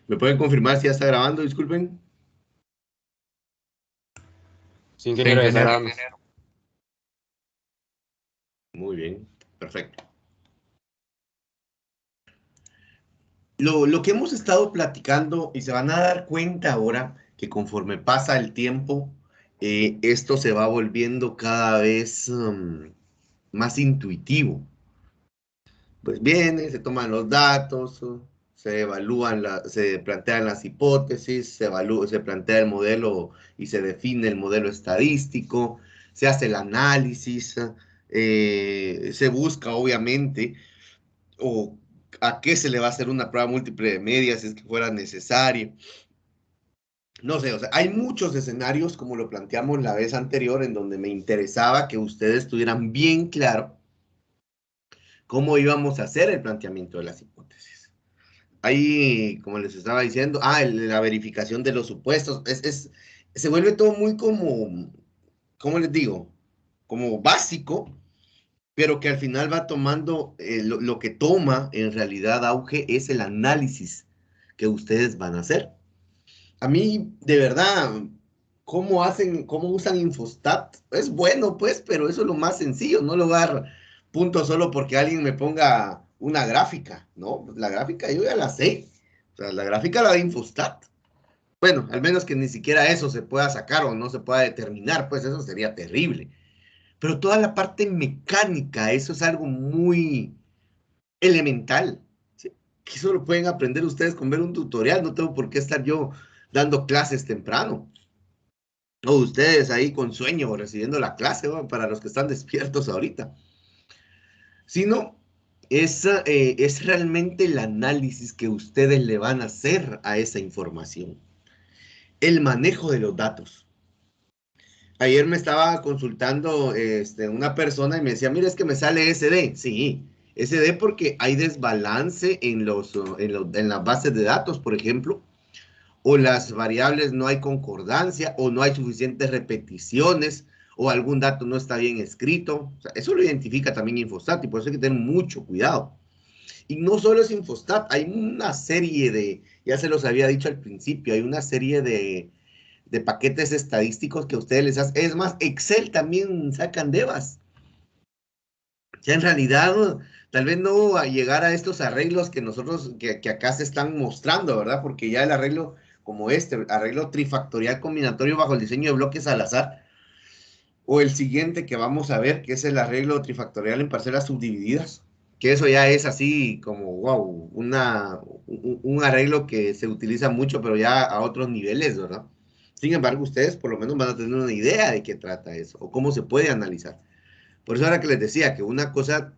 ¿Me pueden confirmar si ya está grabando? Disculpen. Sí, ingeniero, ya está grabando. Muy bien, perfecto. Lo que hemos estado platicando, y se van a dar cuenta ahora que conforme pasa el tiempo, esto se va volviendo cada vez más intuitivo. Pues viene, se toman los datos, se evalúan, se plantean las hipótesis, se plantea el modelo y se define el modelo estadístico, se hace el análisis, se busca obviamente o a qué se le va a hacer una prueba múltiple de medias si es que fuera necesario. No sé, o sea, hay muchos escenarios como lo planteamos la vez anterior en donde me interesaba que ustedes tuvieran bien claro cómo íbamos a hacer el planteamiento de las hipótesis. Ahí, como les estaba diciendo, la verificación de los supuestos, se vuelve todo muy como, ¿cómo les digo? Como básico, pero que al final va tomando, lo que toma en realidad auge es el análisis que ustedes van a hacer. A mí, de verdad, cómo usan Infostat? Es bueno, pues, pero eso es lo más sencillo, no lo voy a dar punto solo porque alguien me ponga una gráfica, ¿no? La gráfica yo ya la sé, o sea, la gráfica la de Infostat. Bueno, al menos que ni siquiera eso se pueda sacar o no se pueda determinar, pues eso sería terrible. Pero toda la parte mecánica, eso es algo muy elemental, ¿sí? Que eso lo pueden aprender ustedes con ver un tutorial, no tengo por qué estar yo dando clases temprano. O ustedes ahí con sueño recibiendo la clase, ¿no? Para los que están despiertos ahorita. Sino es realmente el análisis que ustedes le van a hacer a esa información. El manejo de los datos. Ayer me estaba consultando una persona y me decía, mira, es que me sale SD. Sí, SD porque hay desbalance en las bases de datos, por ejemplo, o las variables no hay concordancia, o no hay suficientes repeticiones, o algún dato no está bien escrito. O sea, eso lo identifica también Infostat y por eso hay que tener mucho cuidado. Y no solo es Infostat, hay una serie ya se los había dicho al principio, hay una serie de paquetes estadísticos que ustedes les hacen. Es más, Excel también sacan devas. Ya en realidad, tal vez no a llegar a estos arreglos que nosotros, que acá se están mostrando, ¿verdad? Porque ya el arreglo como arreglo trifactorial combinatorio bajo el diseño de bloques al azar, o el siguiente que vamos a ver, que es el arreglo trifactorial en parcelas subdivididas, que eso ya es así como, wow, un arreglo que se utiliza mucho, pero ya a otros niveles, ¿verdad? Sin embargo, ustedes por lo menos van a tener una idea de qué trata eso, o cómo se puede analizar. Por eso ahora que les decía que una cosa,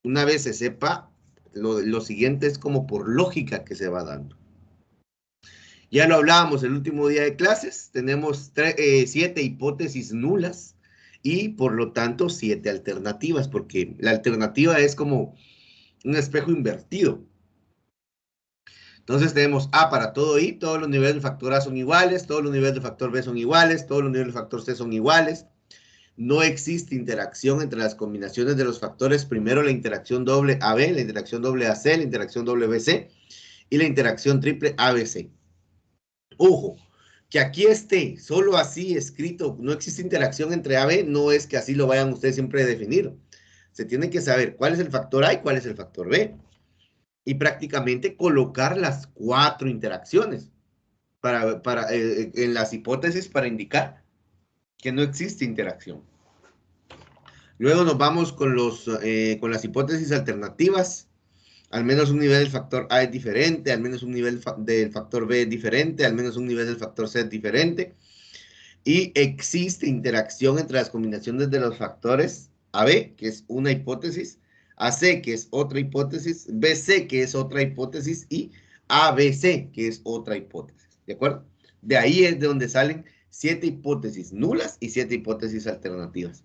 una vez se sepa, lo siguiente es como por lógica que se va dando. Ya lo hablábamos el último día de clases, tenemos 7 hipótesis nulas y por lo tanto 7 alternativas, porque la alternativa es como un espejo invertido. Entonces tenemos A para todo I, todos los niveles del factor A son iguales, todos los niveles del factor B son iguales, todos los niveles del factor C son iguales. No existe interacción entre las combinaciones de los factores. Primero la interacción doble AB, la interacción doble AC, la interacción doble BC y la interacción triple ABC. Ojo, que aquí esté solo así escrito, no existe interacción entre AB, no es que así lo vayan ustedes siempre a definir. Se tiene que saber cuál es el factor A y cuál es el factor B. Y prácticamente colocar las 4 interacciones en las hipótesis para indicar que no existe interacción. Luego nos vamos con las hipótesis alternativas. Al menos un nivel del factor A es diferente, al menos un nivel del factor B es diferente, al menos un nivel del factor C es diferente. Y existe interacción entre las combinaciones de los factores AB, que es una hipótesis, AC, que es otra hipótesis, BC, que es otra hipótesis, y ABC, que es otra hipótesis. ¿De acuerdo? De ahí es de donde salen 7 hipótesis nulas y 7 hipótesis alternativas.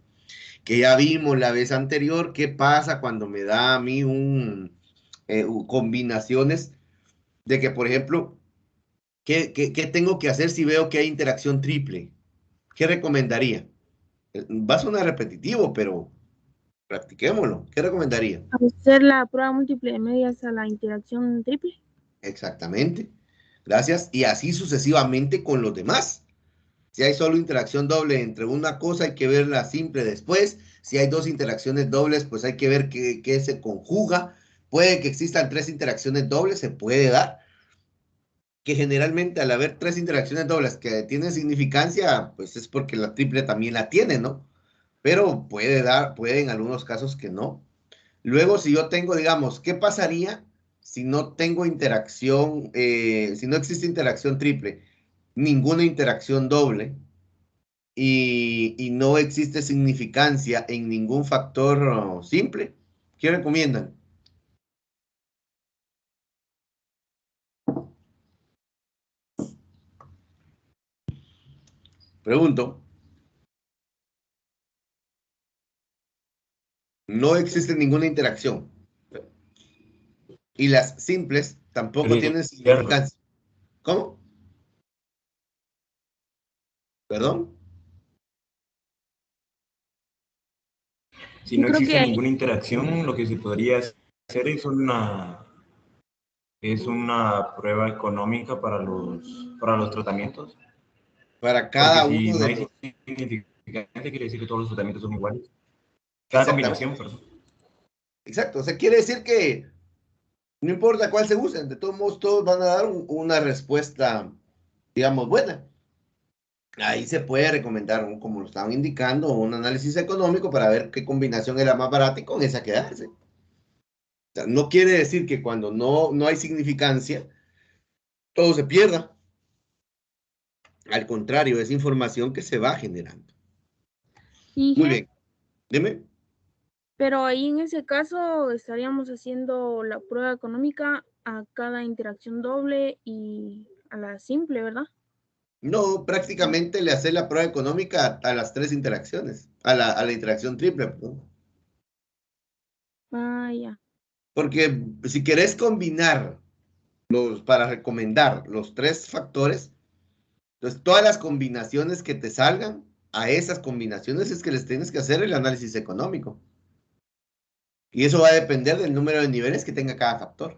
Que ya vimos la vez anterior, qué pasa cuando me da a mí combinaciones de que, por ejemplo, ¿qué tengo que hacer si veo que hay interacción triple? ¿Qué recomendaría? Va a sonar repetitivo, pero practiquémoslo. ¿Qué recomendaría? Hacer la prueba múltiple de medias a la interacción triple. Exactamente. Gracias. Y así sucesivamente con los demás. Si hay solo interacción doble entre una cosa, hay que verla simple después. Si hay dos interacciones dobles, pues hay que ver qué se conjuga. Puede que existan tres interacciones dobles, se puede dar. Que generalmente al haber tres interacciones dobles que tienen significancia, pues es porque la triple también la tiene, ¿no? Pero puede en algunos casos que no. Luego, si yo tengo, digamos, ¿qué pasaría si no tengo interacción, si no existe interacción triple? Ninguna interacción doble y no existe significancia en ningún factor simple. ¿Qué recomiendan? Pregunto. No existe ninguna interacción. Y las simples tampoco El tienen infierno. significancia. ¿Cómo? ¿Perdón? Si Yo no creo existe que ninguna interacción, lo que se podría hacer es una prueba económica para los tratamientos. Para Porque cada si uno no de hay los... significante, quiere decir que todos los tratamientos son iguales. Cada combinación, Exactamente. perdón. Exacto. O sea, quiere decir que no importa cuál se use, de todos modos todos van a dar una respuesta, digamos, buena. Ahí se puede recomendar, como lo estaban indicando, un análisis económico para ver qué combinación es la más barata y con esa quedarse. O sea, no quiere decir que cuando no hay significancia, todo se pierda. Al contrario, es información que se va generando. Muy dije, bien, dime. pero ahí en ese caso estaríamos haciendo la prueba económica a cada interacción doble y a la simple, ¿verdad? No, prácticamente le hace la prueba económica a las tres interacciones, a la interacción triple, perdón. Ah, ya. Porque si querés combinar para recomendar los tres factores, entonces todas las combinaciones que te salgan, a esas combinaciones es que les tienes que hacer el análisis económico. Y eso va a depender del número de niveles que tenga cada factor.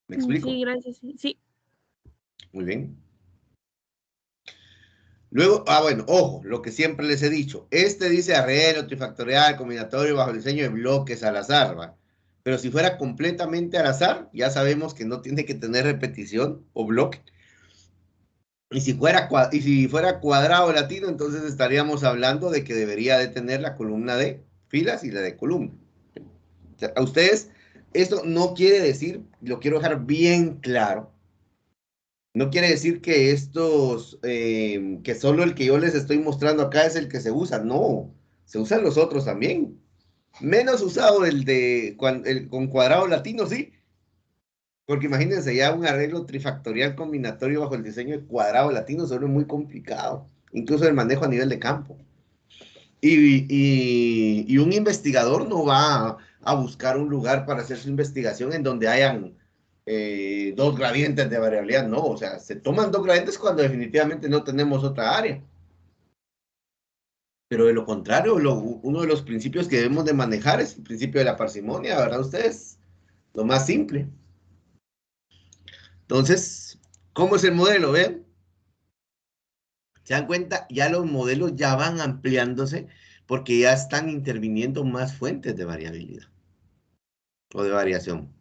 ¿Me Sí, explico? gracias. Sí. Muy bien. Luego, bueno, ojo, lo que siempre les he dicho. Este dice arreglo trifactorial, combinatorio bajo el diseño de bloques al azar, ¿va? Pero si fuera completamente al azar, ya sabemos que no tiene que tener repetición o bloque. Y si fuera cuadrado latino, entonces estaríamos hablando de que debería de tener la columna de filas y la de columna. O sea, a ustedes, esto no quiere decir, lo quiero dejar bien claro, no quiere decir que que solo el que yo les estoy mostrando acá es el que se usa. No, se usan los otros también. Menos usado el con cuadrado latino, sí. Porque imagínense ya un arreglo trifactorial combinatorio bajo el diseño de cuadrado latino solo es muy complicado. Incluso el manejo a nivel de campo. Y un investigador no va a buscar un lugar para hacer su investigación en donde hayan dos gradientes de variabilidad, no, o sea, se toman dos gradientes cuando definitivamente no tenemos otra área. Pero de lo contrario, uno de los principios que debemos de manejar es el principio de la parsimonia, ¿verdad ustedes? Lo más simple. Entonces, ¿cómo es el modelo? ¿Ven? ¿Se dan cuenta? Ya los modelos ya van ampliándose porque ya están interviniendo más fuentes de variabilidad o de variación.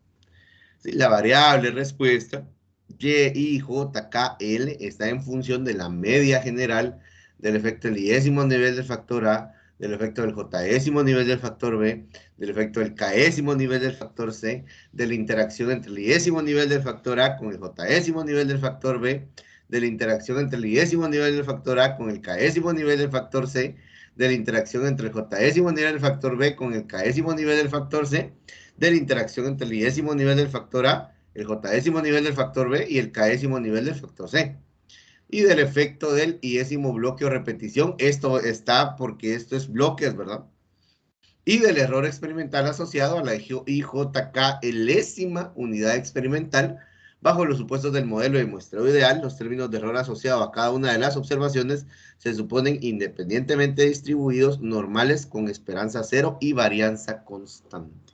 Sí, la variable respuesta y, j, k, l está en función de la media general del efecto del iésimo nivel del factor A, del efecto del jésimo nivel del factor B, del efecto del késimo nivel del factor C, de la interacción entre el iésimo nivel del factor A con el jésimo nivel del factor B, de la interacción entre el iésimo nivel del factor A con el késimo nivel del factor C, de la interacción entre el jésimo nivel del factor B con el késimo nivel del factor C, de la interacción entre el iésimo nivel del factor A, el jésimo nivel del factor B y el késimo nivel del factor C. Y del efecto del iésimo bloque o repetición. Esto está porque esto es bloques, ¿verdad? Y del error experimental asociado a la IJK unidad experimental bajo los supuestos del modelo de muestreo ideal. Los términos de error asociado a cada una de las observaciones se suponen independientemente distribuidos, normales con esperanza cero y varianza constante.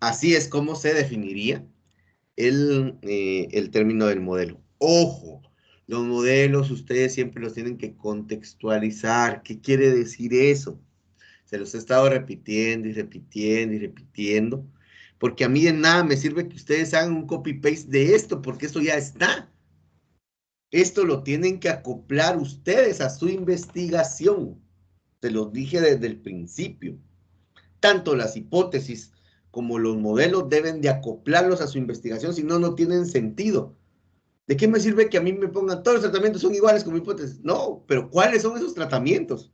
así es como se definiría el término del modelo. Ojo, los modelos ustedes siempre los tienen que contextualizar. ¿Qué quiere decir eso? Se los he estado repitiendo y repitiendo y repitiendo, porque a mí de nada me sirve que ustedes hagan un copy-paste de esto, porque esto ya está. Esto lo tienen que acoplar ustedes a su investigación. Se los dije desde el principio. Tanto las hipótesis como los modelos deben de acoplarlos a su investigación, si no, no tienen sentido. ¿De qué me sirve que a mí me pongan todos los tratamientos son iguales como hipótesis? No, pero ¿cuáles son esos tratamientos?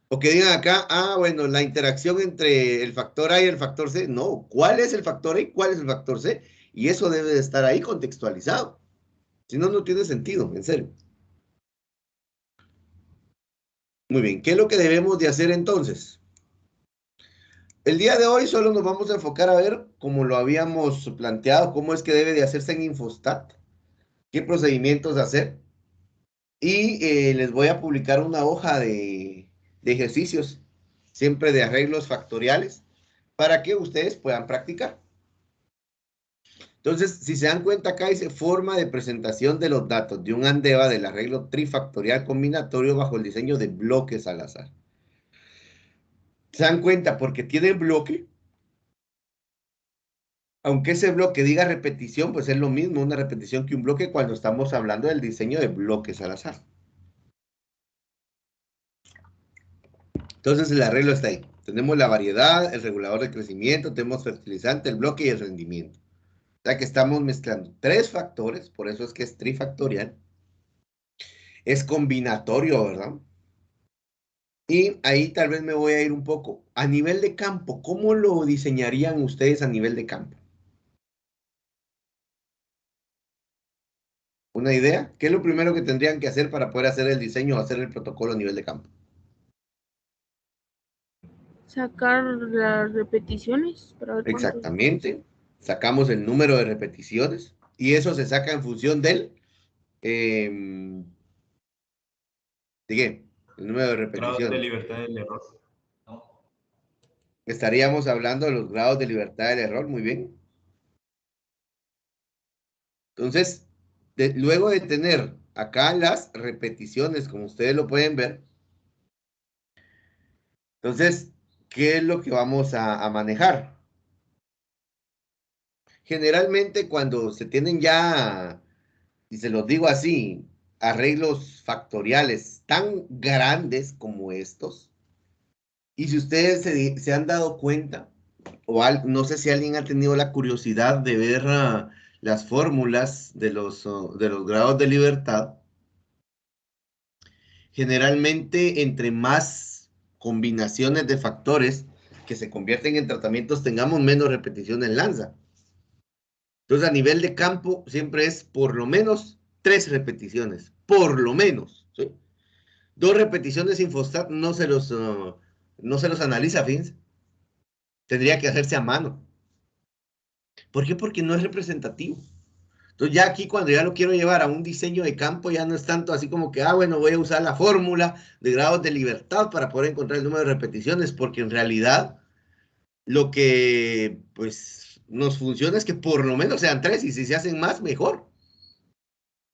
O que digan acá, bueno, la interacción entre el factor A y el factor C. No, ¿cuál es el factor A y cuál es el factor C? Y eso debe de estar ahí contextualizado. Si no, no tiene sentido, en serio. Muy bien, ¿qué es lo que debemos de hacer entonces? El día de hoy solo nos vamos a enfocar a ver, como lo habíamos planteado, cómo es que debe de hacerse en Infostat, qué procedimientos hacer. Y les voy a publicar una hoja de ejercicios, siempre de arreglos factoriales, para que ustedes puedan practicar. Entonces, si se dan cuenta acá dice forma de presentación de los datos de un ANDEVA del arreglo trifactorial combinatorio bajo el diseño de bloques al azar. Se dan cuenta porque tiene bloque, aunque ese bloque diga repetición, pues es lo mismo una repetición que un bloque cuando estamos hablando del diseño de bloques al azar. Entonces el arreglo está ahí. Tenemos la variedad, el regulador de crecimiento, tenemos fertilizante, el bloque y el rendimiento. O sea que estamos mezclando tres factores, por eso es que es trifactorial. Es combinatorio, ¿verdad? Y ahí tal vez me voy a ir un poco. A nivel de campo, ¿cómo lo diseñarían ustedes a nivel de campo? ¿Una idea? ¿Qué es lo primero que tendrían que hacer para poder hacer el diseño o hacer el protocolo a nivel de campo? Sacar las repeticiones para ver cuántos. Exactamente. Sacamos el número de repeticiones y eso se saca en función del... ¿de qué? El número de Grado de repeticiones. libertad del error. Estaríamos hablando de los grados de libertad del error, muy bien. Entonces, luego de tener acá las repeticiones, como ustedes lo pueden ver, entonces, ¿qué es lo que vamos a manejar? Generalmente cuando se tienen ya, y se los digo así, arreglos factoriales tan grandes como estos, y si ustedes se han dado cuenta, no sé si alguien ha tenido la curiosidad de ver las fórmulas de los grados de libertad, generalmente entre más combinaciones de factores que se convierten en tratamientos tengamos menos repetición en lanza. Entonces a nivel de campo siempre es por lo menos 3 repeticiones, por lo menos, ¿sí? 2 repeticiones Infostat no se los analiza, fíjense. Tendría que hacerse a mano. ¿Por qué? Porque no es representativo. Entonces ya aquí cuando ya lo quiero llevar a un diseño de campo ya no es tanto así como que, bueno, voy a usar la fórmula de grados de libertad para poder encontrar el número de repeticiones, porque en realidad lo que pues nos funciona es que por lo menos sean 3 y si se hacen más, mejor.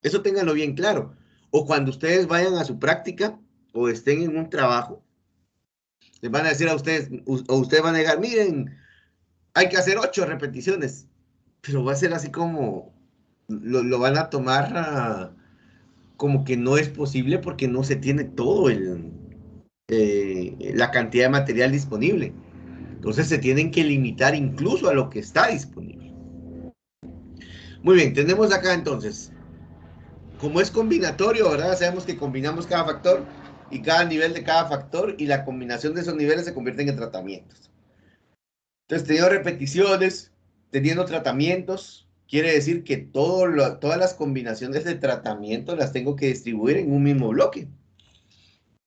Eso ténganlo bien claro. O cuando ustedes vayan a su práctica o estén en un trabajo, les van a decir a ustedes, o ustedes van a negar, miren, hay que hacer 8 repeticiones, pero va a ser así como, lo van a tomar como que no es posible porque no se tiene todo la cantidad de material disponible. Entonces se tienen que limitar incluso a lo que está disponible. Muy bien, tenemos acá entonces, como es combinatorio, ¿verdad? Sabemos que combinamos cada factor y cada nivel de cada factor y la combinación de esos niveles se convierten en tratamientos. Entonces, teniendo repeticiones, teniendo tratamientos, quiere decir que todas las combinaciones de tratamiento las tengo que distribuir en un mismo bloque.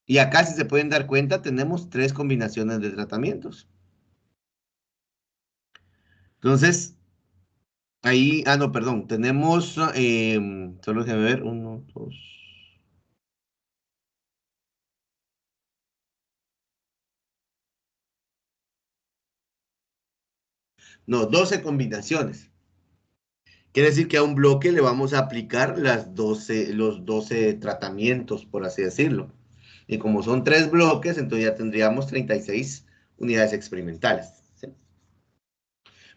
Y acá, si se pueden dar cuenta, tenemos 3 combinaciones de tratamientos. Entonces, ahí, no, perdón, tenemos, solo déjame ver, 1, 2. No, 12 combinaciones. Quiere decir que a un bloque le vamos a aplicar los 12 tratamientos, por así decirlo. Y como son 3 bloques, entonces ya tendríamos 36 unidades experimentales. ¿Sí?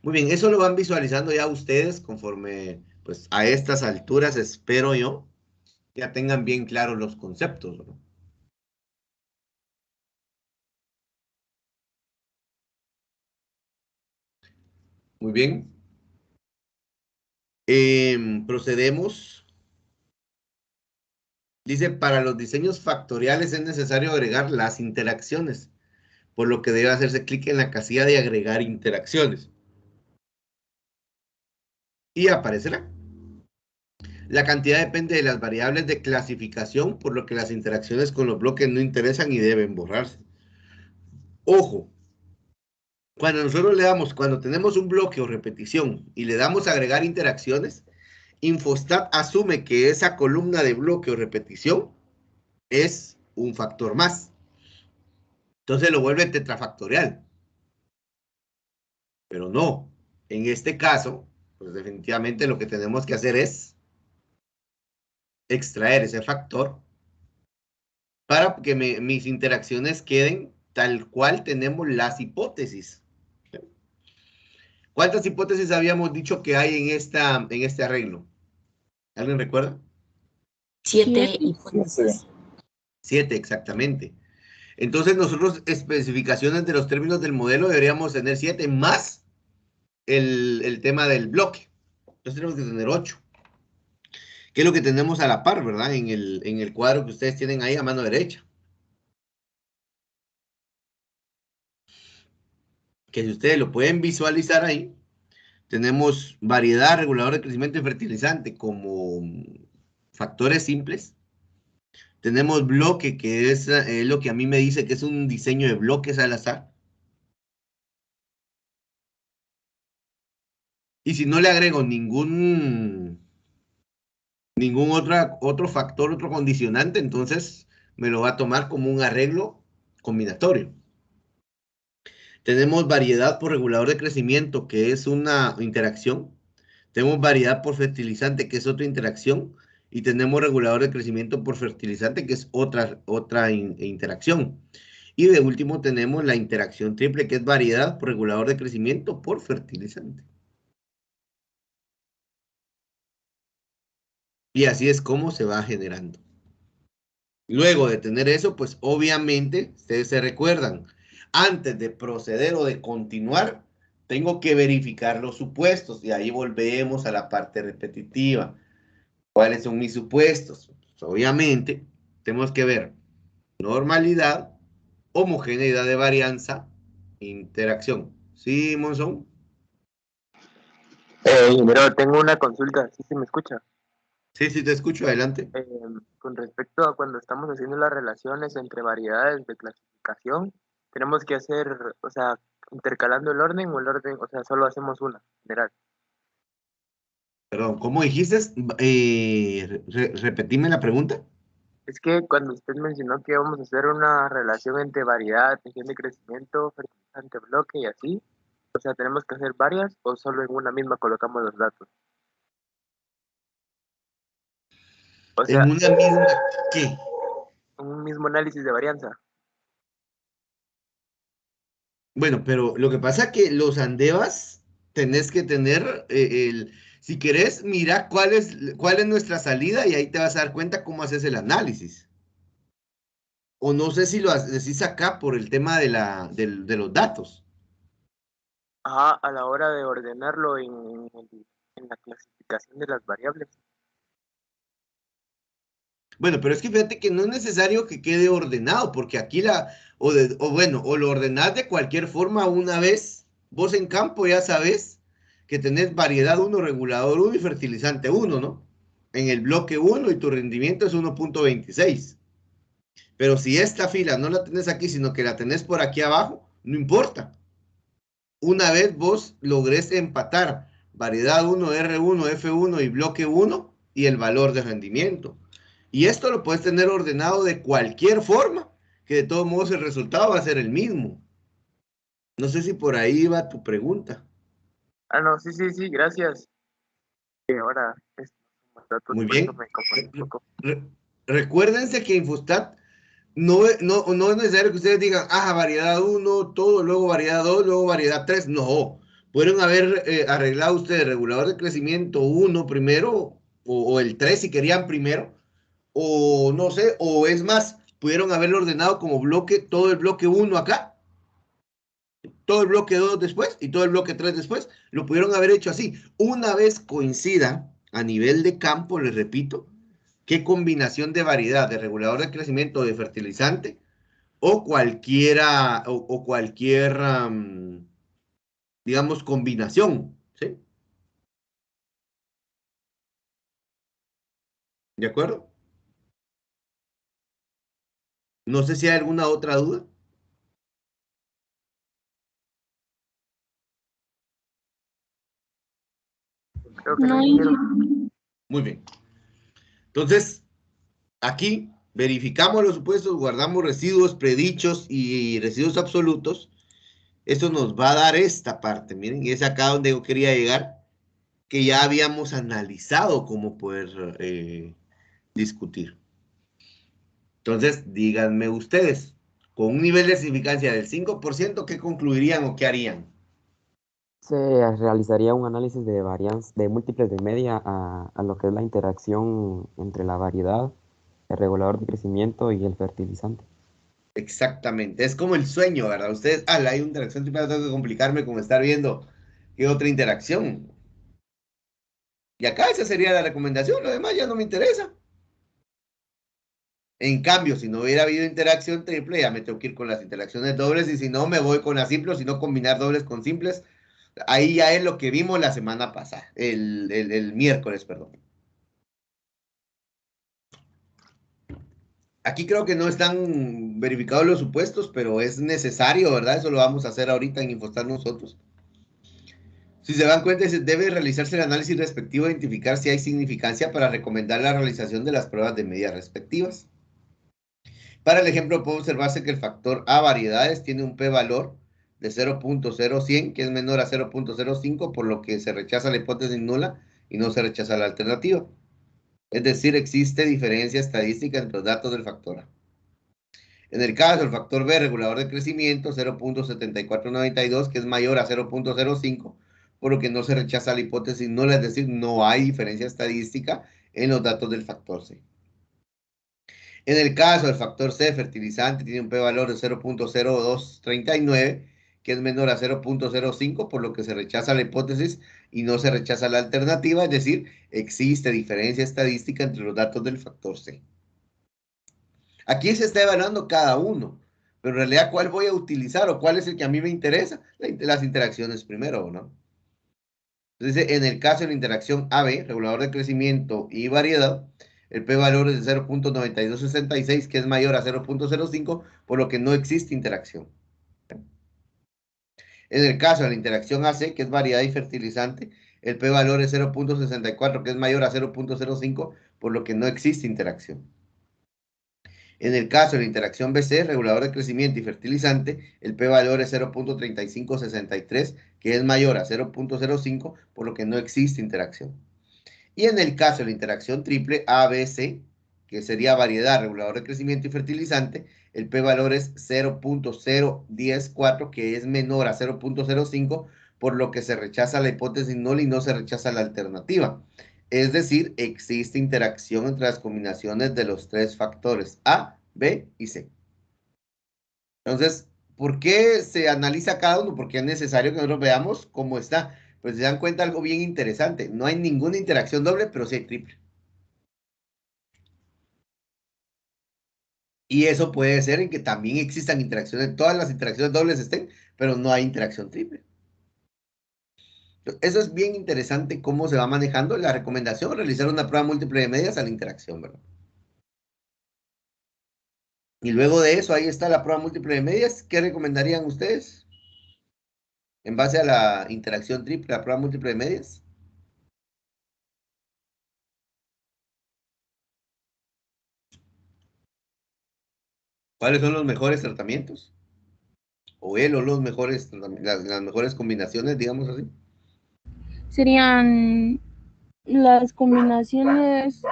Muy bien, eso lo van visualizando ya ustedes conforme, pues a estas alturas, espero yo, ya tengan bien claros los conceptos, ¿no? Muy bien. Procedemos. Dice, para los diseños factoriales es necesario agregar las interacciones, por lo que debe hacerse clic en la casilla de agregar interacciones. Y aparecerá. La cantidad depende de las variables de clasificación, por lo que las interacciones con los bloques no interesan y deben borrarse. Ojo, cuando nosotros cuando tenemos un bloque o repetición y le damos a agregar interacciones, Infostat asume que esa columna de bloque o repetición es un factor más. Entonces lo vuelve tetrafactorial. Pero no. En este caso, pues definitivamente lo que tenemos que hacer es extraer ese factor para que mis interacciones queden tal cual tenemos las hipótesis. ¿Cuántas hipótesis habíamos dicho que hay en este arreglo? ¿Alguien recuerda? 7 hipótesis. 7, exactamente. Entonces nosotros especificaciones de los términos del modelo deberíamos tener 7 más el tema del bloque. Entonces tenemos que tener 8. Que es lo que tenemos a la par, ¿verdad? En el cuadro que ustedes tienen ahí a mano derecha. Que si ustedes lo pueden visualizar ahí, tenemos variedad, regulador de crecimiento y fertilizante como factores simples. Tenemos bloque, que es lo que a mí me dice que es un diseño de bloques al azar. Y si no le agrego ningún otro factor, otro condicionante, entonces me lo va a tomar como un arreglo combinatorio. Tenemos variedad por regulador de crecimiento, que es una interacción. Tenemos variedad por fertilizante, que es otra interacción. Y tenemos regulador de crecimiento por fertilizante, que es otra interacción. Y de último tenemos la interacción triple, que es variedad por regulador de crecimiento por fertilizante. Y así es como se va generando. Luego de tener eso, pues obviamente, ustedes se recuerdan, antes de proceder o de continuar, tengo que verificar los supuestos y ahí volvemos a la parte repetitiva. ¿Cuáles son mis supuestos? Pues, obviamente, tenemos que ver normalidad, homogeneidad de varianza, interacción. ¿Sí, Monzón? Ingeniero, tengo una consulta, ¿sí se me escucha? Sí, sí, te escucho, adelante. Con respecto a cuando estamos haciendo las relaciones entre variedades de clasificación, tenemos que hacer, o sea, intercalando el orden, o sea, solo hacemos una, general. Perdón, ¿cómo dijiste? Repetime la pregunta. Es que cuando usted mencionó que vamos a hacer una relación entre variedad, atención de crecimiento, fertilizante, bloque y así, o sea, ¿tenemos que hacer varias o solo en una misma colocamos los datos? O sea, En una misma, ¿qué? un mismo análisis de varianza. Bueno, pero lo que pasa es que los andevas tenés que tener si querés, mira cuál es nuestra salida y ahí te vas a dar cuenta cómo haces el análisis. O no sé si lo decís acá por el tema de los datos. Ajá, a la hora de ordenarlo en la clasificación de las variables. Bueno, pero es que fíjate que no es necesario que quede ordenado, porque aquí o lo ordenás de cualquier forma una vez, vos en campo ya sabes que tenés variedad 1, regulador 1 y fertilizante 1, ¿no? En el bloque 1 y tu rendimiento es 1.26. Pero si esta fila no la tenés aquí, sino que la tenés por aquí abajo, no importa. Una vez vos logrés empatar variedad 1, R1, F1 y bloque 1 y el valor de rendimiento. Y esto lo puedes tener ordenado de cualquier forma, que de todos modos el resultado va a ser el mismo. No sé si por ahí va tu pregunta. No, sí, gracias. Y ahora, los datos, Muy por eso bien. me confundí un poco. Recuérdense que Infostat no es necesario que ustedes digan, variedad 1, todo, luego variedad 2, luego variedad 3. No, pudieron haber arreglado ustedes regulador de crecimiento 1 primero, o el 3 si querían primero, o no sé, o es más, pudieron haberlo ordenado como bloque, todo el bloque 1 acá, todo el bloque 2 después y todo el bloque 3 después. Lo pudieron haber hecho así. Una vez coincida a nivel de campo, les repito, qué combinación de variedad de regulador de crecimiento o de fertilizante o cualquiera o cualquier digamos combinación, ¿sí? ¿De acuerdo? No sé si hay alguna otra duda. Creo que no, No, ingeniero. Muy bien. Entonces, aquí verificamos los supuestos, guardamos residuos predichos y residuos absolutos. Esto nos va a dar esta parte, miren, y es acá donde yo quería llegar, que ya habíamos analizado cómo poder discutir. Entonces, díganme ustedes, con un nivel de significancia del 5%, ¿qué concluirían o qué harían? Se realizaría un análisis de varianza, de múltiples de media a lo que es la interacción entre la variedad, el regulador de crecimiento y el fertilizante. Exactamente, es como el sueño, ¿verdad? Ustedes, hay una interacción triple, tengo que complicarme con estar viendo qué otra interacción. Y acá esa sería la recomendación, lo demás ya no me interesa. En cambio, si no hubiera habido interacción triple, ya me tengo que ir con las interacciones dobles, y si no, me voy con las simples, si no combinar dobles con simples. Ahí ya es lo que vimos la semana pasada, el miércoles, perdón. Aquí creo que no están verificados los supuestos, pero es necesario, ¿verdad? Eso lo vamos a hacer ahorita en Infostar nosotros. Si se dan cuenta, debe realizarse el análisis respectivo e identificar si hay significancia para recomendar la realización de las pruebas de medidas respectivas. Para el ejemplo, puede observarse que el factor A variedades tiene un p-valor de 0.0100, que es menor a 0.05, por lo que se rechaza la hipótesis nula y no se rechaza la alternativa. Es decir, existe diferencia estadística entre los datos del factor A. En el caso del factor B, regulador de crecimiento, 0.7492, que es mayor a 0.05, por lo que no se rechaza la hipótesis nula, es decir, no hay diferencia estadística en los datos del factor C. En el caso del factor C, fertilizante, tiene un p-valor de 0.0239, que es menor a 0.05, por lo que se rechaza la hipótesis y no se rechaza la alternativa, es decir, existe diferencia estadística entre los datos del factor C. Aquí se está evaluando cada uno, pero en realidad, ¿cuál voy a utilizar o cuál es el que a mí me interesa? Las interacciones primero, ¿no? Entonces, en el caso de la interacción AB, regulador de crecimiento y variedad, el p-valor es de 0.9266, que es mayor a 0.05, por lo que no existe interacción. En el caso de la interacción AC, que es variedad y fertilizante, el p-valor es 0.64, que es mayor a 0.05, por lo que no existe interacción. En el caso de la interacción BC, regulador de crecimiento y fertilizante, el p-valor es 0.3563, que es mayor a 0.05, por lo que no existe interacción. Y en el caso de la interacción triple ABC, que sería variedad, regulador de crecimiento y fertilizante, el p-valor es 0.0104, que es menor a 0.05, por lo que se rechaza la hipótesis nula y no se rechaza la alternativa. Es decir, existe interacción entre las combinaciones de los tres factores A, B y C. Entonces, ¿por qué se analiza cada uno? Porque es necesario que nosotros veamos cómo está. Pues se dan cuenta algo bien interesante. No hay ninguna interacción doble, pero sí hay triple. Y eso puede ser en que también existan interacciones, todas las interacciones dobles estén, pero no hay interacción triple. Eso es bien interesante cómo se va manejando. La recomendación, realizar una prueba múltiple de medidas a la interacción, ¿verdad? Y luego de eso, ahí está la prueba múltiple de medidas. ¿Qué recomendarían ustedes? En base a la interacción triple, la prueba múltiple de medidas. ¿Cuáles son los mejores tratamientos? O él o los mejores, las mejores combinaciones, digamos así. serían las combinaciones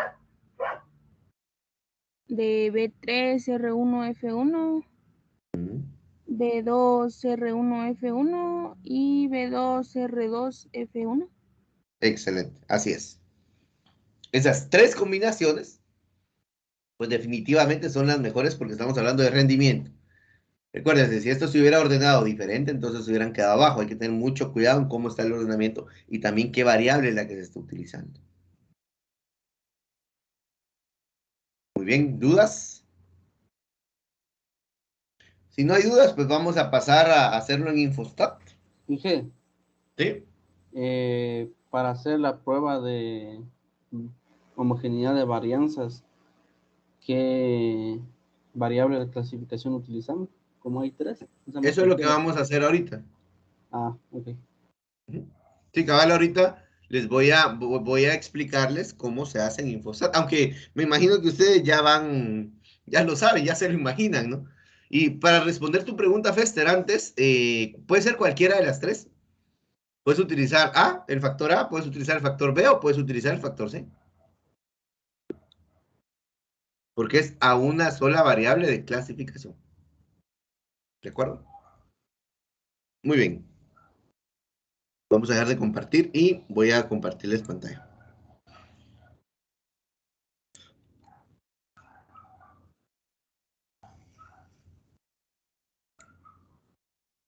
de B3R1F1, B2R1F1 y B2R2F1. Excelente, así es. Esas tres combinaciones, pues definitivamente son las mejores porque estamos hablando de rendimiento. Recuérdense, si esto se hubiera ordenado diferente, entonces se hubieran quedado abajo. Hay que tener mucho cuidado en cómo está el ordenamiento y también qué variable es la que se está utilizando. Muy bien, ¿dudas? Si no hay dudas, pues vamos a pasar a hacerlo en Infostat. Dije, ¿Sí? para hacer la prueba de homogeneidad de varianzas, ¿qué variable de clasificación utilizamos? Como hay tres. Eso es lo que vamos a hacer ahorita. Ah, ok. Sí, cabal, ahorita les voy a explicarles cómo se hace en Infostat, aunque me imagino que ustedes ya lo saben, ya se lo imaginan, ¿no? Y para responder tu pregunta, Fester, antes, puede ser cualquiera de las tres. Puedes utilizar el factor A, puedes utilizar el factor B o puedes utilizar el factor C. Porque es a una sola variable de clasificación. ¿De acuerdo? Muy bien. Vamos a dejar de compartir y voy a compartirles pantalla.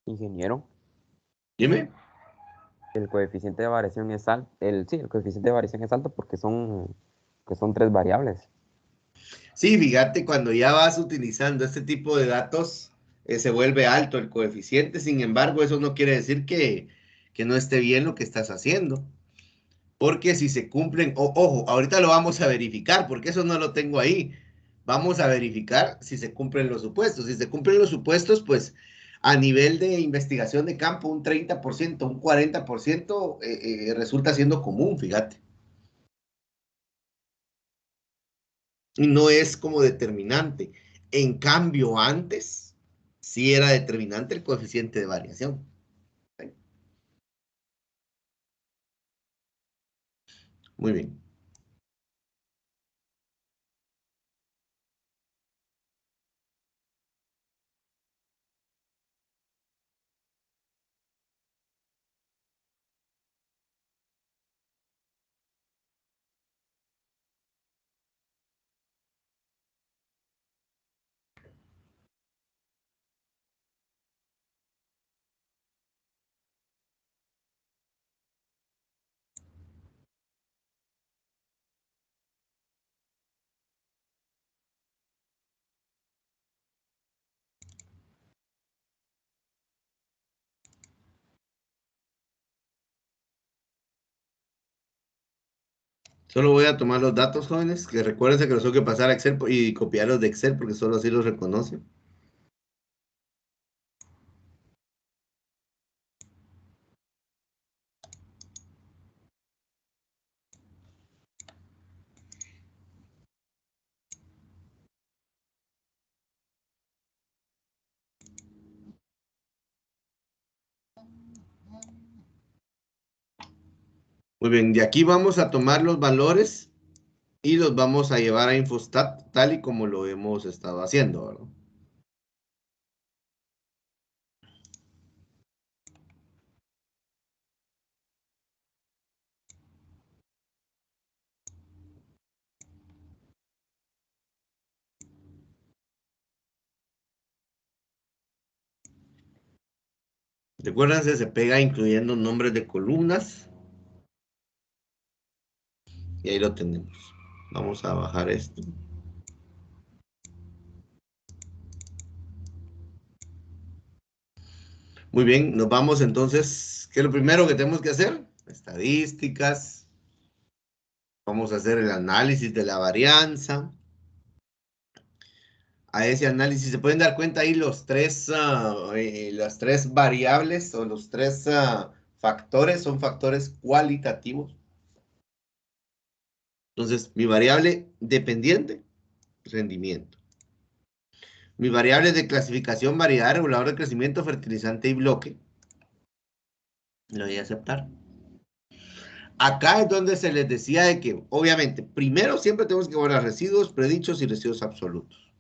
Ingeniero, Dime. el coeficiente de variación es alto. El coeficiente de variación es alto porque son tres variables. Sí, fíjate, cuando ya vas utilizando este tipo de datos, se vuelve alto el coeficiente. Sin embargo, eso no quiere decir que no esté bien lo que estás haciendo. Porque si se cumplen, ojo, ahorita lo vamos a verificar, porque eso no lo tengo ahí. Vamos a verificar si se cumplen los supuestos. Si se cumplen los supuestos, pues a nivel de investigación de campo, un 30%, un 40% resulta siendo común, fíjate. Y no es como determinante. En cambio, antes sí era determinante el coeficiente de variación. ¿Sí? Muy bien. Solo voy a tomar los datos, jóvenes, que recuerden que los tengo que pasar a Excel y copiarlos de Excel porque solo así los reconoce. Muy bien, de aquí vamos a tomar los valores y los vamos a llevar a Infostat tal y como lo hemos estado haciendo, ¿verdad? Recuérdense, se pega incluyendo nombres de columnas. Y ahí lo tenemos. Vamos a bajar esto. Muy bien, nos vamos entonces. ¿Qué es lo primero que tenemos que hacer? Estadísticas. Vamos a hacer el análisis de la varianza. A ese análisis se pueden dar cuenta ahí las tres variables o los tres factores son factores cualitativos. Entonces, mi variable dependiente, rendimiento. Mi variable de clasificación, variedad, regulador de crecimiento, fertilizante y bloque. Lo voy a aceptar. Acá es donde se les decía de que, obviamente, primero siempre tenemos que guardar residuos predichos y residuos absolutos.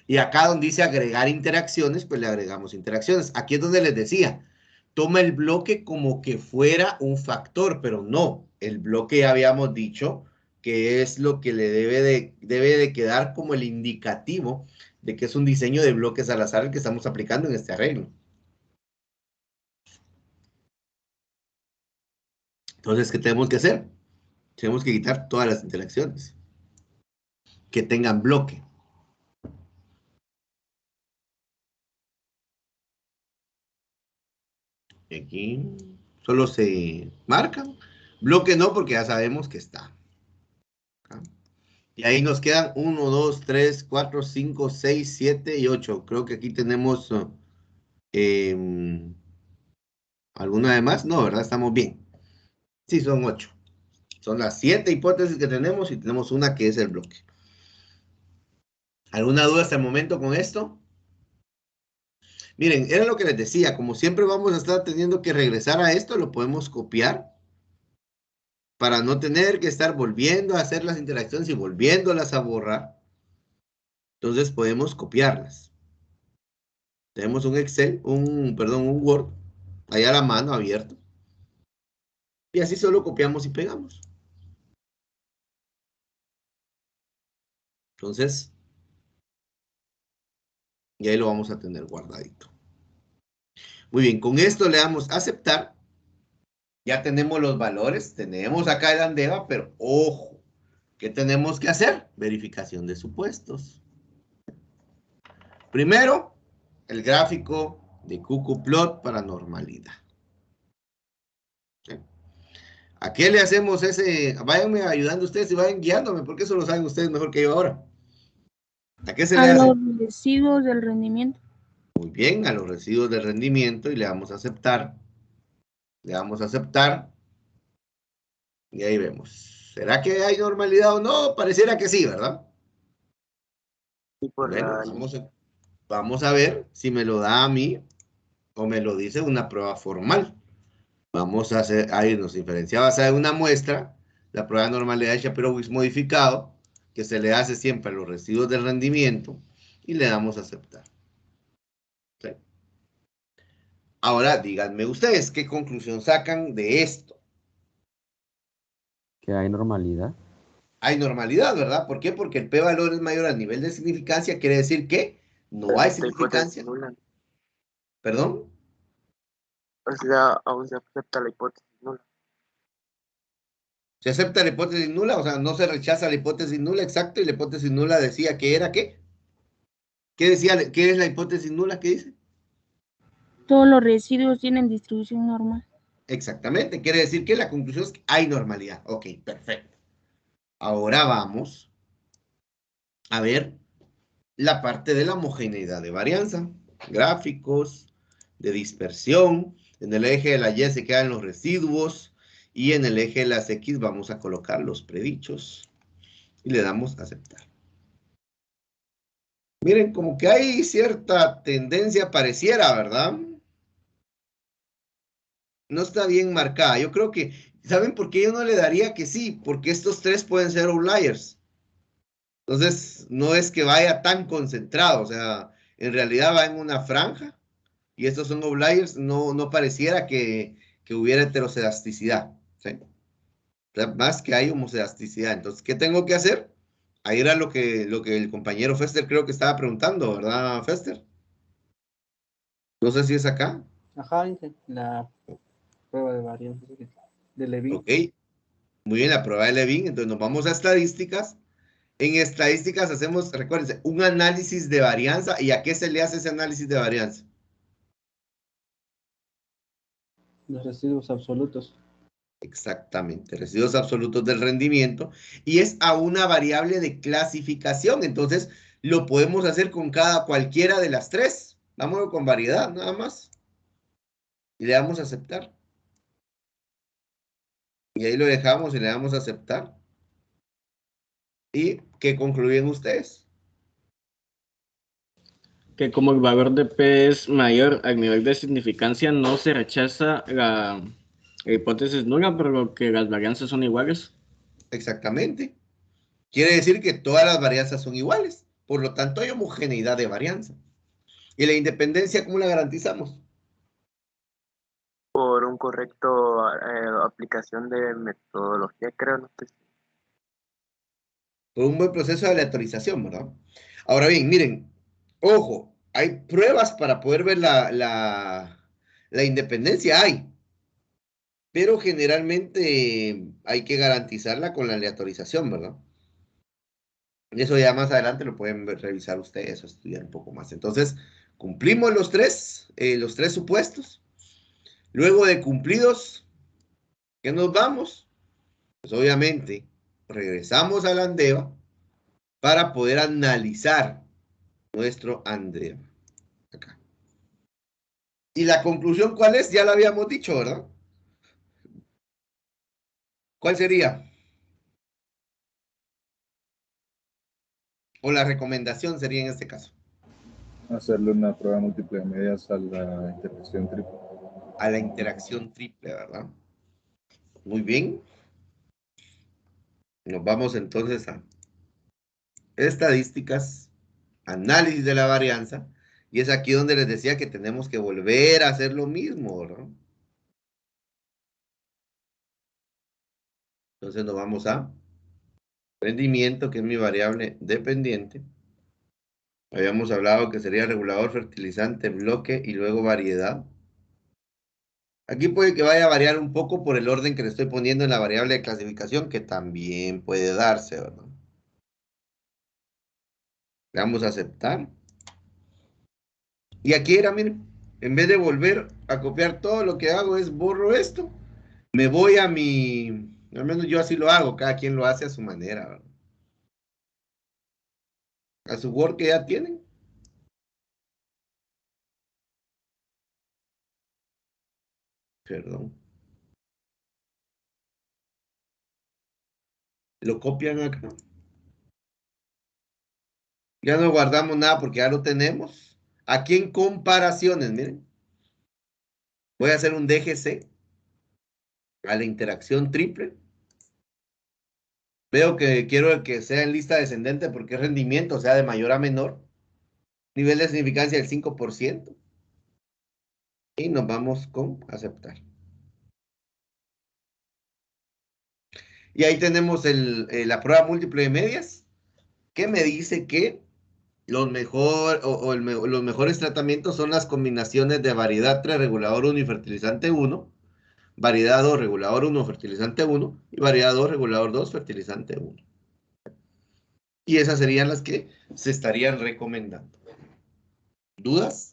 Y acá donde dice agregar interacciones, pues le agregamos interacciones. Aquí es donde les decía, toma el bloque como que fuera un factor, pero no. El bloque ya habíamos dicho que es lo que le debe de quedar como el indicativo de que es un diseño de bloques al azar el que estamos aplicando en este arreglo. Entonces, ¿qué tenemos que hacer? Tenemos que quitar todas las interacciones que tengan bloque. Y aquí solo se marcan. Bloque no, porque ya sabemos que está. Y ahí nos quedan 1, 2, 3, 4, 5, 6, 7 y 8. Creo que aquí tenemos alguna de más. No, ¿verdad? Estamos bien. Sí, son 8. Son las 7 hipótesis que tenemos y tenemos una que es el bloque. ¿Alguna duda hasta el momento con esto? Miren, era lo que les decía. Como siempre vamos a estar teniendo que regresar a esto, lo podemos copiar para no tener que estar volviendo a hacer las interacciones y volviéndolas a borrar. Entonces podemos copiarlas. Tenemos un Excel, un Word, ahí a la mano abierto. Y así solo copiamos y pegamos. Entonces, y ahí lo vamos a tener guardadito. Muy bien, con esto le damos a aceptar. Ya tenemos los valores, tenemos acá el Andeva, pero ojo, ¿qué tenemos que hacer? Verificación de supuestos. Primero, el gráfico de Cuckooplot para normalidad. ¿Sí? ¿A qué le hacemos ese? Váyanme ayudando ustedes y vayan guiándome, porque eso lo saben ustedes mejor que yo ahora. ¿A qué se le hace? A los residuos del rendimiento. Muy bien, a los residuos de rendimiento y le damos a aceptar. Le damos a aceptar. Y ahí vemos. ¿Será que hay normalidad o no? Pareciera que sí, ¿verdad? Y por Bueno, la... vamos a ver si me lo da a mí o me lo dice una prueba formal. Vamos a hacer, ahí nos diferencia basada en una muestra, la prueba de normalidad de Shapiro-Wilks modificado, que se le hace siempre a los residuos del rendimiento y le damos a aceptar. ¿Sí? Ahora díganme ustedes, ¿qué conclusión sacan de esto? Que hay normalidad. Hay normalidad, ¿verdad? ¿Por qué? Porque el p-valor es mayor al nivel de significancia, quiere decir que no hay esta hipótesis significancia. nula. ¿Perdón? O sea, aún se acepta la hipótesis nula. Se acepta la hipótesis nula, o sea, no se rechaza la hipótesis nula, exacto, y la hipótesis nula decía que era ¿qué? ¿Qué decía? ¿Qué es la hipótesis nula? ¿Qué dice? Todos los residuos tienen distribución normal. Exactamente, quiere decir que la conclusión es que hay normalidad. Ok, perfecto. Ahora vamos a ver la parte de la homogeneidad de varianza. Gráficos de dispersión. En el eje de la Y se quedan los residuos y en el eje de las X vamos a colocar los predichos y le damos a aceptar. Miren, como que hay cierta tendencia pareciera, ¿verdad? No está bien marcada. Yo creo que, ¿saben por qué yo no le daría que sí? Porque estos tres pueden ser outliers. Entonces, no es que vaya tan concentrado, o sea, en realidad va en una franja y estos son outliers, no pareciera que hubiera heterocedasticidad, ¿sí? O sea, más que hay homocedasticidad. Entonces, ¿qué tengo que hacer? Ahí era lo que el compañero Fester creo que estaba preguntando, ¿verdad, Fester? No sé si es acá. Ajá, la prueba de varianza de Levin. Ok, muy bien, la prueba de Levin. Entonces nos vamos a estadísticas. En estadísticas hacemos, recuérdense, un análisis de varianza. ¿Y a qué se le hace ese análisis de varianza? Los residuos absolutos. Exactamente, residuos absolutos del rendimiento. Y es a una variable de clasificación. Entonces, lo podemos hacer con cualquiera de las tres. Vámonos con variedad, nada más. Y le damos a aceptar. Y ahí lo dejamos y le damos a aceptar. ¿Y qué concluyen ustedes? Que como el valor de P es mayor al nivel de significancia, no se rechaza Hipótesis nula, pero que las varianzas son iguales. Exactamente. Quiere decir que todas las varianzas son iguales. Por lo tanto, hay homogeneidad de varianza. ¿Y la independencia cómo la garantizamos? Por un correcto aplicación de metodología, creo, no sé. Por un buen proceso de aleatorización, ¿verdad? Ahora bien, miren, ojo, hay pruebas para poder ver la independencia, pero generalmente hay que garantizarla con la aleatorización, ¿verdad? Eso ya más adelante lo pueden revisar ustedes o estudiar un poco más. Entonces, cumplimos los tres supuestos. Luego de cumplidos, ¿qué nos vamos? Pues obviamente, regresamos a la ANDEVA para poder analizar nuestro ANDEVA. Acá. ¿Y la conclusión cuál es? Ya lo habíamos dicho, ¿verdad? ¿Cuál sería? O la recomendación sería en este caso. Hacerle una prueba múltiple de medias a la interacción triple. A la interacción triple, ¿verdad? Muy bien. Nos vamos entonces a estadísticas, análisis de la varianza, y es aquí donde les decía que tenemos que volver a hacer lo mismo, ¿verdad? Entonces nos vamos a rendimiento, que es mi variable dependiente. Habíamos hablado que sería regulador, fertilizante, bloque y luego variedad. Aquí puede que vaya a variar un poco por el orden que le estoy poniendo en la variable de clasificación, que también puede darse, ¿verdad? Le vamos a aceptar. Y aquí era, miren, en vez de volver a copiar todo, lo que hago es borro esto. Me voy a mi, al menos yo así lo hago, cada quien lo hace a su manera, ¿verdad? A su Word que ya tienen. Perdón. Lo copian acá. Ya no guardamos nada porque ya lo tenemos. Aquí en comparaciones, miren. Voy a hacer un DGC a la interacción triple. Veo que quiero que sea en lista descendente porque es rendimiento, o sea, de mayor a menor. Nivel de significancia del 5%. Y nos vamos con aceptar. Y ahí tenemos la prueba múltiple de medias, que me dice que los mejores tratamientos son las combinaciones de variedad 3, regulador 1 y fertilizante 1, variedad 2, regulador 1, fertilizante 1, y variedad 2, regulador 2, fertilizante 1. Y esas serían las que se estarían recomendando. ¿Dudas?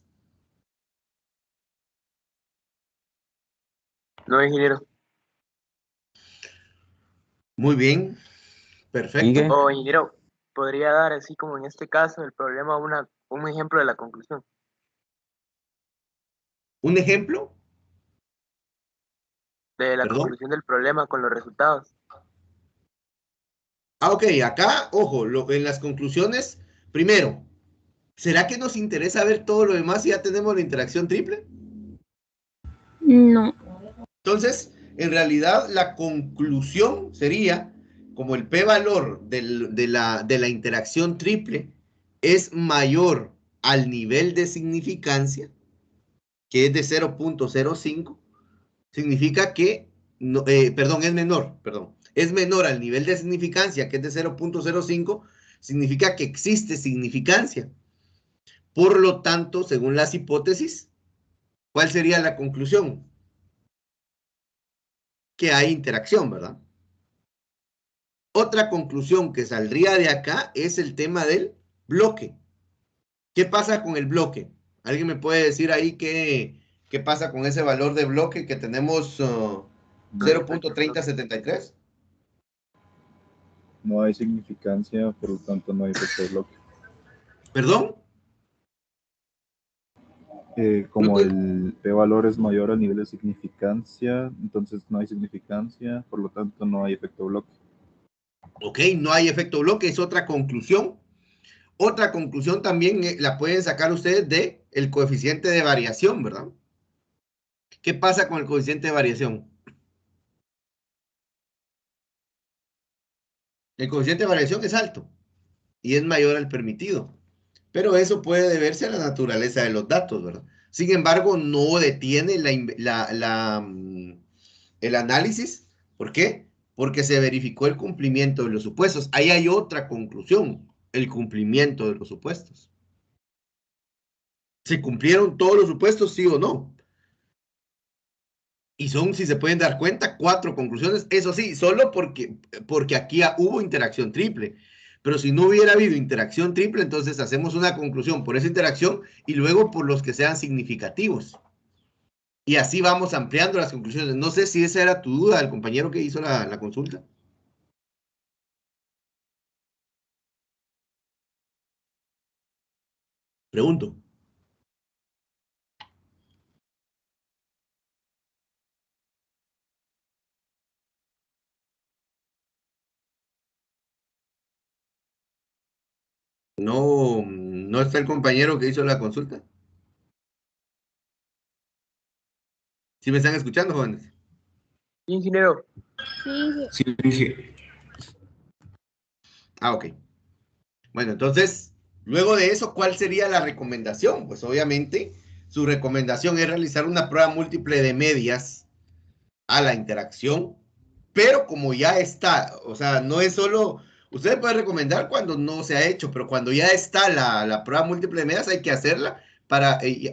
No, ingeniero. Muy bien, perfecto. ¿Sigue? O ingeniero, podría dar así como en este caso el problema un ejemplo de la conclusión. ¿Un ejemplo? De la ¿Perdón? conclusión del problema con los resultados. Ah, ok, acá, ojo, en las conclusiones, primero, ¿será que nos interesa ver todo lo demás si ya tenemos la interacción triple? No. Entonces, en realidad, la conclusión sería, como el p-valor de la interacción triple es mayor al nivel de significancia, que es de 0.05, significa que, no, perdón, es menor al nivel de significancia, que es de 0.05, significa que existe significancia. Por lo tanto, según las hipótesis, ¿cuál sería la conclusión? Que hay interacción, ¿verdad? Otra conclusión que saldría de acá es el tema del bloque. ¿Qué pasa con el bloque? ¿Alguien me puede decir ahí qué pasa con ese valor de bloque que tenemos 0.3073? No hay significancia, por lo tanto no hay efecto de bloque. ¿Perdón? Como el p-valor es mayor al nivel de significancia, entonces no hay significancia, por lo tanto no hay efecto bloque. Ok, no hay efecto bloque, es otra conclusión. Otra conclusión también la pueden sacar ustedes del coeficiente de variación, ¿verdad? ¿Qué pasa con el coeficiente de variación? El coeficiente de variación es alto y es mayor al permitido. Pero eso puede deberse a la naturaleza de los datos, ¿verdad? Sin embargo, no detiene el análisis. ¿Por qué? Porque se verificó el cumplimiento de los supuestos. Ahí hay otra conclusión, el cumplimiento de los supuestos. ¿Se cumplieron todos los supuestos, sí o no? Y son, si se pueden dar cuenta, 4 conclusiones. Eso sí, solo porque aquí hubo interacción triple. Pero si no hubiera habido interacción triple, entonces hacemos una conclusión por esa interacción y luego por los que sean significativos. Y así vamos ampliando las conclusiones. No sé si esa era tu duda del compañero que hizo la consulta. Pregunto. No está el compañero que hizo la consulta. ¿Sí me están escuchando, jóvenes? Sí, ingeniero. Sí, Sí. Ah, ok. Bueno, entonces, luego de eso, ¿cuál sería la recomendación? Pues obviamente, su recomendación es realizar una prueba múltiple de medias a la interacción, pero como ya está, o sea, no es solo, usted puede recomendar cuando no se ha hecho, pero cuando ya está la prueba múltiple de medias, hay que hacerla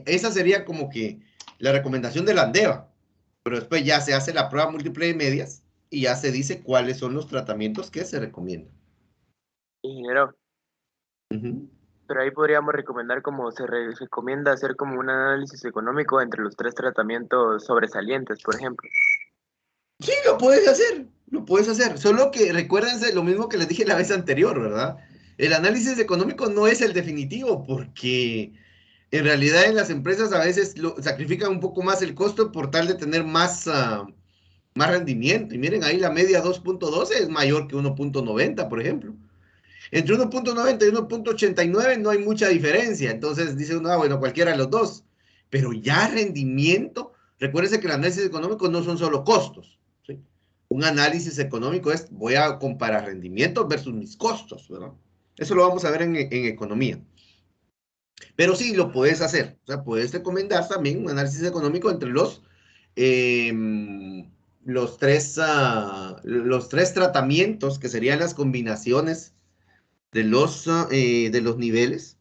esa sería como que la recomendación de la ANDEVA, pero después ya se hace la prueba múltiple de medias y ya se dice cuáles son los tratamientos que se recomiendan. Ingeniero. Pero ahí podríamos recomendar como se recomienda hacer como un análisis económico entre los 3 tratamientos sobresalientes, por ejemplo. Sí, lo puedes hacer, solo que recuérdense lo mismo que les dije la vez anterior, ¿verdad? El análisis económico no es el definitivo, porque en realidad en las empresas a veces sacrifican un poco más el costo por tal de tener más rendimiento. Y miren, ahí la media 2.12 es mayor que 1.90, por ejemplo. Entre 1.90 y 1.89 no hay mucha diferencia. Entonces dice uno, bueno, cualquiera de los dos. Pero ya rendimiento, recuérdense que el análisis económico no son solo costos. ¿Sí? Un análisis económico es, voy a comparar rendimientos versus mis costos, ¿verdad? Eso lo vamos a ver en economía. Pero sí, lo puedes hacer. O sea, puedes recomendar también un análisis económico entre los tres tratamientos, que serían las combinaciones de los niveles,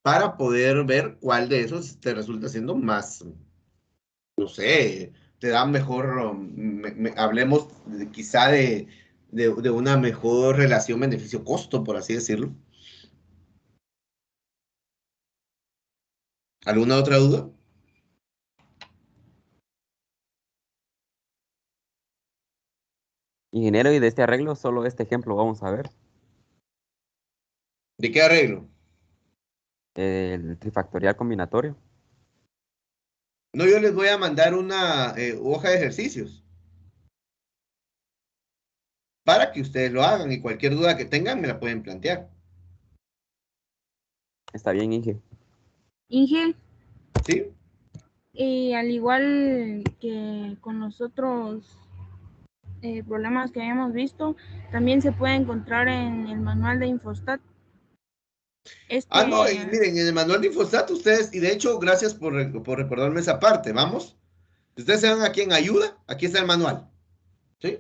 para poder ver cuál de esos te resulta siendo más, no sé, te da mejor, hablemos quizá de una mejor relación beneficio-costo, por así decirlo. ¿Alguna otra duda? Ingeniero, y de este arreglo, solo este ejemplo vamos a ver. ¿De qué arreglo? El trifactorial combinatorio. No, yo les voy a mandar una hoja de ejercicios para que ustedes lo hagan y cualquier duda que tengan me la pueden plantear. Está bien, Inge. Inge. ¿Sí? Y al igual que con los otros problemas que habíamos visto, también se puede encontrar en el manual de Infostat. No, y miren, en el manual de Infostat ustedes, y de hecho, gracias por recordarme esa parte, vamos. Ustedes se van aquí en ayuda, aquí está el manual. ¿Sí?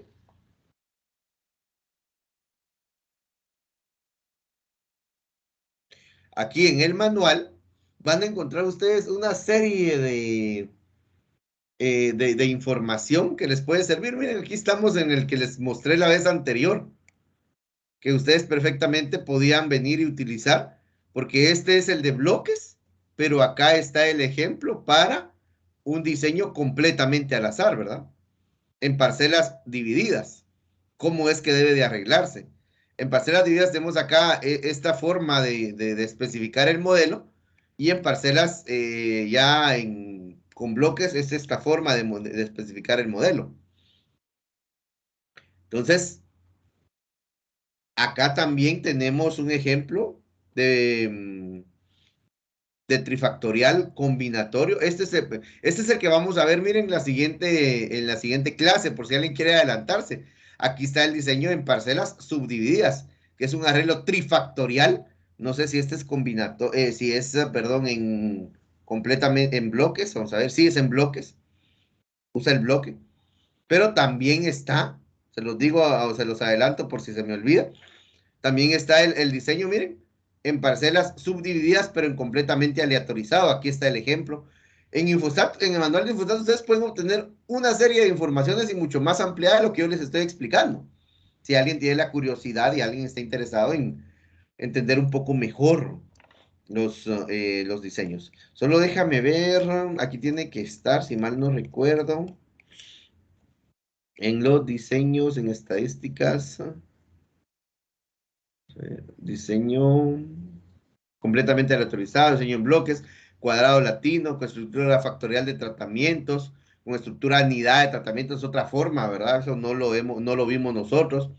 Aquí en el manual van a encontrar ustedes una serie de información que les puede servir. Miren, aquí estamos en el que les mostré la vez anterior, que ustedes perfectamente podían venir y utilizar, porque este es el de bloques, pero acá está el ejemplo para un diseño completamente al azar, ¿verdad? En parcelas divididas. ¿Cómo es que debe de arreglarse? En parcelas divididas tenemos acá esta forma de especificar el modelo, y en parcelas con bloques es esta forma de especificar el modelo. Entonces, acá también tenemos un ejemplo de trifactorial combinatorio. Este es el que vamos a ver, miren, en la siguiente clase, por si alguien quiere adelantarse. Aquí está el diseño en parcelas subdivididas, que es un arreglo trifactorial. No sé si este es combinato, si es, perdón, completamente en bloques. Vamos a ver, sí es en bloques. Usa el bloque. Pero también está, se los digo o se los adelanto por si se me olvida, también está el diseño, miren, en parcelas subdivididas, pero en completamente aleatorizado. Aquí está el ejemplo. En Infostat, en el manual de Infostat, ustedes pueden obtener una serie de informaciones y mucho más ampliada de lo que yo les estoy explicando. Si alguien tiene la curiosidad y alguien está interesado en entender un poco mejor los diseños. Solo déjame ver, aquí tiene que estar, si mal no recuerdo, en los diseños, en estadísticas, diseño completamente aleatorizado, diseño en bloques, cuadrado latino, con estructura factorial de tratamientos, con estructura anidada de tratamientos, es otra forma, ¿verdad? Eso no lo vimos nosotros.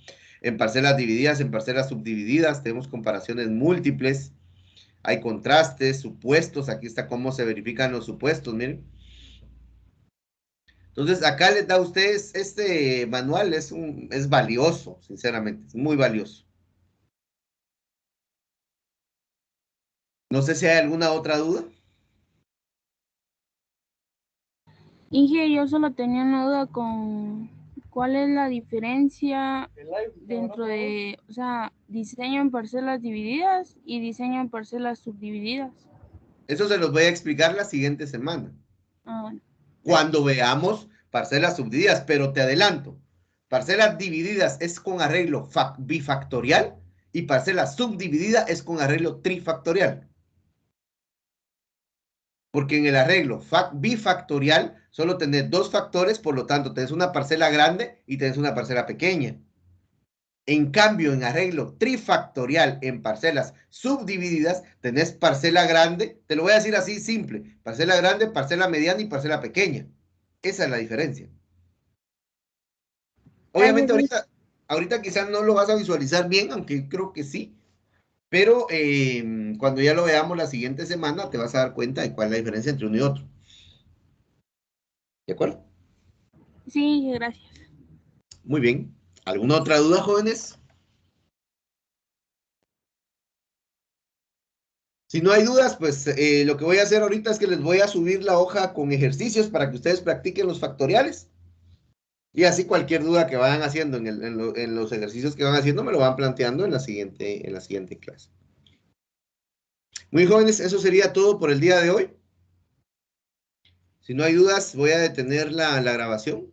En parcelas divididas, en parcelas subdivididas, tenemos comparaciones múltiples, hay contrastes, supuestos, aquí está cómo se verifican los supuestos, miren. Entonces, acá les da a ustedes, este manual es valioso, sinceramente, es muy valioso. No sé si hay alguna otra duda. Inge, yo solo tenía una duda con cuál es la diferencia dentro de, o sea, diseño en parcelas divididas y diseño en parcelas subdivididas. Eso se los voy a explicar la siguiente semana. Ah, bueno. Cuando veamos parcelas subdivididas, pero te adelanto, parcelas divididas es con arreglo bifactorial y parcelas subdivididas es con arreglo trifactorial. Porque en el arreglo bifactorial solo tenés dos factores, por lo tanto tenés una parcela grande y tenés una parcela pequeña. En cambio, en arreglo trifactorial, en parcelas subdivididas, tenés parcela grande, te lo voy a decir así simple, parcela grande, parcela mediana y parcela pequeña. Esa es la diferencia. Obviamente ahorita quizás no lo vas a visualizar bien, aunque creo que sí, pero cuando ya lo veamos la siguiente semana te vas a dar cuenta de cuál es la diferencia entre uno y otro. ¿De acuerdo? Sí, gracias. Muy bien. ¿Alguna otra duda, jóvenes? Si no hay dudas, pues lo que voy a hacer ahorita es que les voy a subir la hoja con ejercicios para que ustedes practiquen los factoriales. Y así cualquier duda que vayan haciendo en los ejercicios que van haciendo me lo van planteando en la siguiente clase. Muy jóvenes, eso sería todo por el día de hoy. Si no hay dudas, voy a detener la grabación.